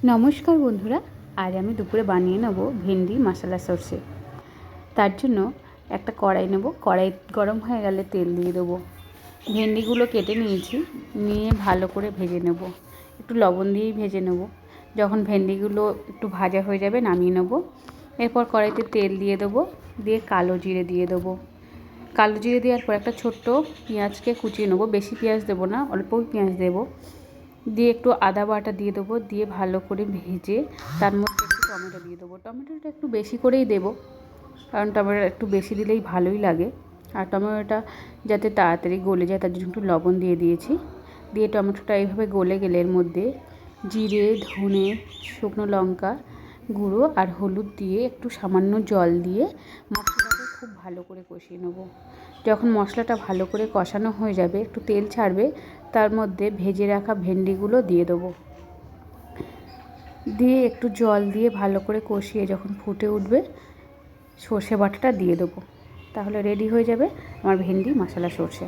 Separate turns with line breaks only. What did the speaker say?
নমস্কার বন্ধুরা, আজ আমি দুপুরে বানিয়ে নেব ভেন্ডি মশলা সর্ষে। তার জন্য একটা কড়াই নেব। কড়াই গরম হয়ে গেলে তেল দিয়ে দেবো। ভেন্ডিগুলো কেটে নিয়েছি, নিয়ে ভালো করে ভেজে নেব। একটু লবণ দিয়েই ভেজে নেব। যখন ভেন্ডিগুলো একটু ভাজা হয়ে যাবে নামিয়ে নেব। এরপর কড়াইতে তেল দিয়ে দেবো, দিয়ে কালো জিরে দিয়ে দেবো। কালো জিরে দেওয়ার পর একটা ছোট্ট পেঁয়াজকে কুচিয়ে নেবো। বেশি পেঁয়াজ দেবো না, অল্পই পেঁয়াজ দেবো। দিয়ে একটু আদা বাটা দিয়ে দেবো, দিয়ে ভালো করে ভেজে তার মধ্যে একটু টমেটো দিয়ে দেবো। টমেটোটা একটু বেশি করেই দেবো, কারণ টমেটো একটু বেশি দিলেই ভালোই লাগে। আর টমেটোটা যাতে তাড়াতাড়ি গলে যায় তার জন্য একটু লবণ দিয়ে দিয়েছি। দিয়ে টমেটোটা এইভাবে গলে গেলে এর মধ্যে জিরে, ধনে, শুকনো লঙ্কা গুঁড়ো আর হলুদ দিয়ে একটু সামান্য জল দিয়ে মশলাটাকে খুব ভালো করে কষিয়ে নেবো। যখন মশলাটা ভালো করে কষানো হয়ে যাবে, একটু তেল ছাড়বে, তার মধ্যে ভেজে রাখা ভেন্ডিগুলো দিয়ে দেবো। দিয়ে একটু জল দিয়ে ভালো করে কষিয়ে যখন ফুটে উঠবে, সর্ষে বাটাটা দিয়ে দেবো। তাহলে রেডি হয়ে যাবে আমার ভেন্ডি মশলা সর্ষে।